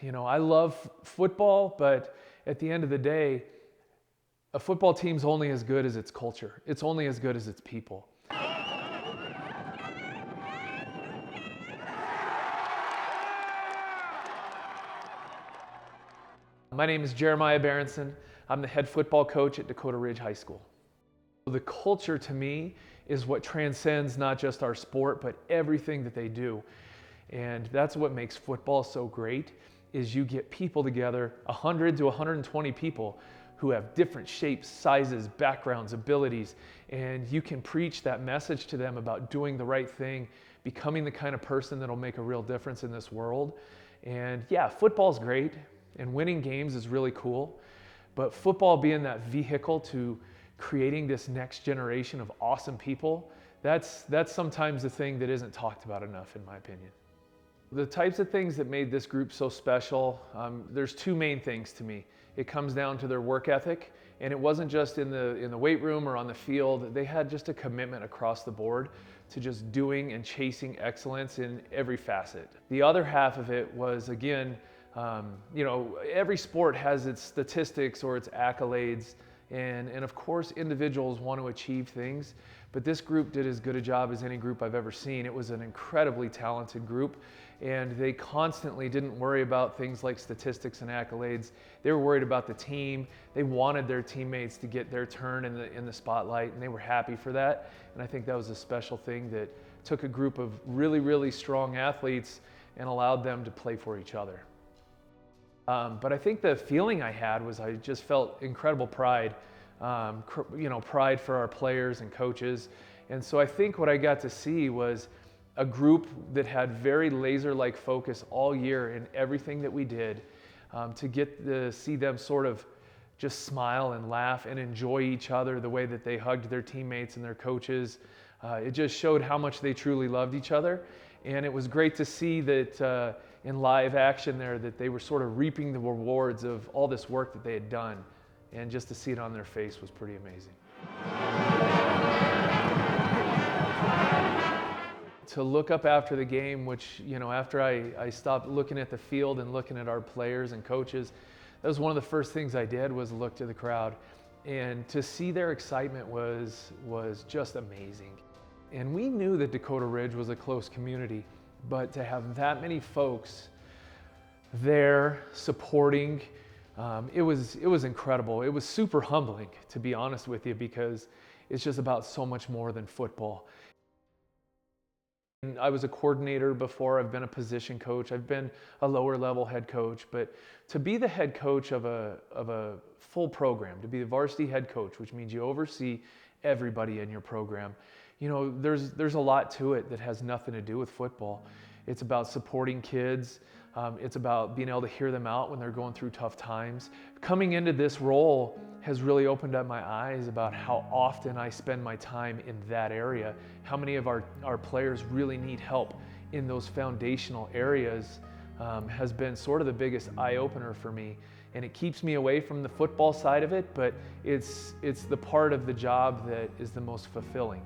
I love football, but at the end of the day, a football team's only as good as its culture. It's only as good as its people. My name is Jeremiah Berenson. I'm the head football coach at Dakota Ridge High School. The culture to me is what transcends not just our sport, but everything that they do. And that's what makes football so great, is you get people together, 100 to 120 people who have different shapes, sizes, backgrounds, abilities, and you can preach that message to them about doing the right thing, becoming the kind of person that'll make a real difference in this world. And yeah, football's great, and winning games is really cool, but football being that vehicle to creating this next generation of awesome people, that's sometimes the thing that isn't talked about enough, in my opinion. The types of things that made this group so special, there's two main things to me. It comes down to their work ethic, and it wasn't just in the weight room or on the field. They had just a commitment across the board to just doing and chasing excellence in every facet. The other half of it was, again, every sport has its statistics or its accolades, and of course individuals want to achieve things, but this group did as good a job as any group I've ever seen. It was an incredibly talented group, and they constantly didn't worry about things like statistics and accolades. They were worried about the team. They wanted their teammates to get their turn in the spotlight, and they were happy for that. And I think that was a special thing that took a group of really, really strong athletes and allowed them to play for each other. But I think the feeling I had was I just felt incredible pride, pride for our players and coaches. And so I think what I got to see was a group that had very laser-like focus all year in everything that we did, to get to see them sort of just smile and laugh and enjoy each other the way that they hugged their teammates and their coaches. It just showed how much they truly loved each other. And it was great to see that in live action there, that they were sort of reaping the rewards of all this work that they had done. And just to see it on their face was pretty amazing. To look up after the game, which, after I stopped looking at the field and looking at our players and coaches, that was one of the first things I did, was look to the crowd. And to see their excitement was just amazing. And we knew that Dakota Ridge was a close community, but to have that many folks there supporting, it was incredible. It was super humbling, to be honest with you, because it's just about so much more than football. And I was a coordinator before. I've been a position coach. I've been a lower level head coach, but to be the head coach of a full program, to be the varsity head coach, which means you oversee everybody in your program, there's a lot to it that has nothing to do with football. It's about supporting kids. It's about being able to hear them out when they're going through tough times. Coming into this role has really opened up my eyes about how often I spend my time in that area. How many of our players really need help in those foundational areas has been sort of the biggest eye-opener for me. And it keeps me away from the football side of it, but it's the part of the job that is the most fulfilling.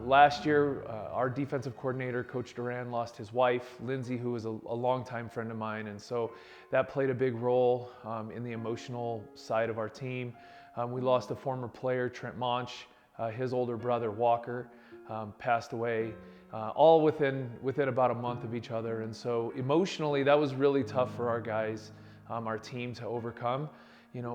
Last year, our defensive coordinator, Coach Duran, lost his wife, Lindsay, who was a longtime friend of mine, and so that played a big role in the emotional side of our team. We lost a former player, Trent Monch. His older brother, Walker, passed away, all within about a month of each other, and so emotionally, that was really tough for our guys, our team, to overcome.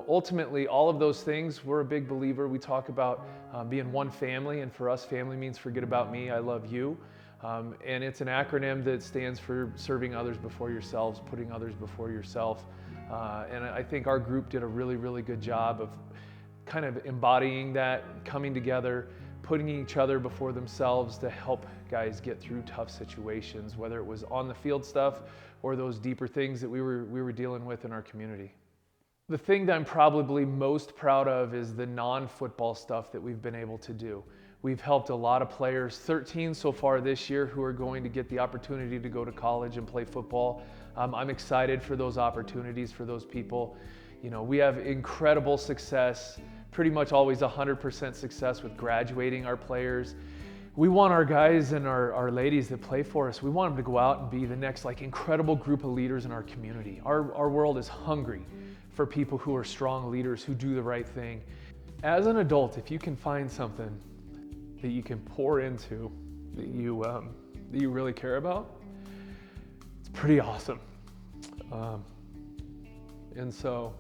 Ultimately, all of those things, we're a big believer. We talk about being one family, and for us, family means forget about me, I love you. And it's an acronym that stands for serving others before yourselves, putting others before yourself. And I think our group did a really, really good job of kind of embodying that, coming together, putting each other before themselves to help guys get through tough situations, whether it was on the field stuff or those deeper things that we were dealing with in our community. The thing that I'm probably most proud of is the non-football stuff that we've been able to do. We've helped a lot of players, 13 so far this year, who are going to get the opportunity to go to college and play football. I'm excited for those opportunities for those people. We have incredible success, pretty much always 100% success with graduating our players. We want our guys and our ladies that play for us, we want them to go out and be the next incredible group of leaders in our community. Our world is hungry for people who are strong leaders, who do the right thing. As an adult, if you can find something that you can pour into, that you really care about, it's pretty awesome. And so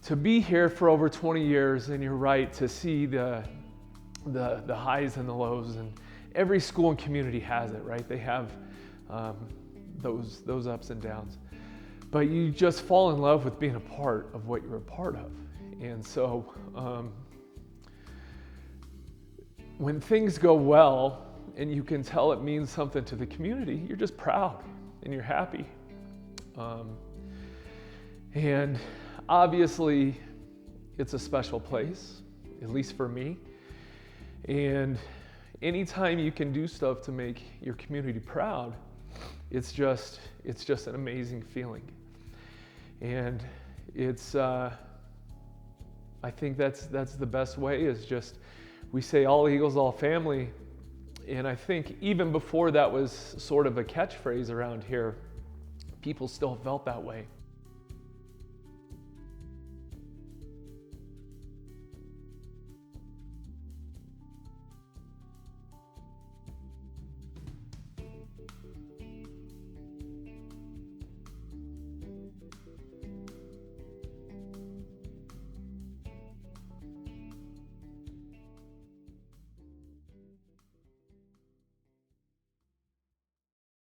to be here for over 20 years, and you're right, to see the highs and the lows, and every school and community has it, right? They have those ups and downs. But you just fall in love with being a part of what you're a part of. And so when things go well and you can tell it means something to the community, you're just proud and you're happy. And obviously it's a special place, at least for me. And anytime you can do stuff to make your community proud, it's just an amazing feeling. And it's, I think that's the best way, is just, we say all Eagles, all family. And I think even before that was sort of a catchphrase around here, people still felt that way.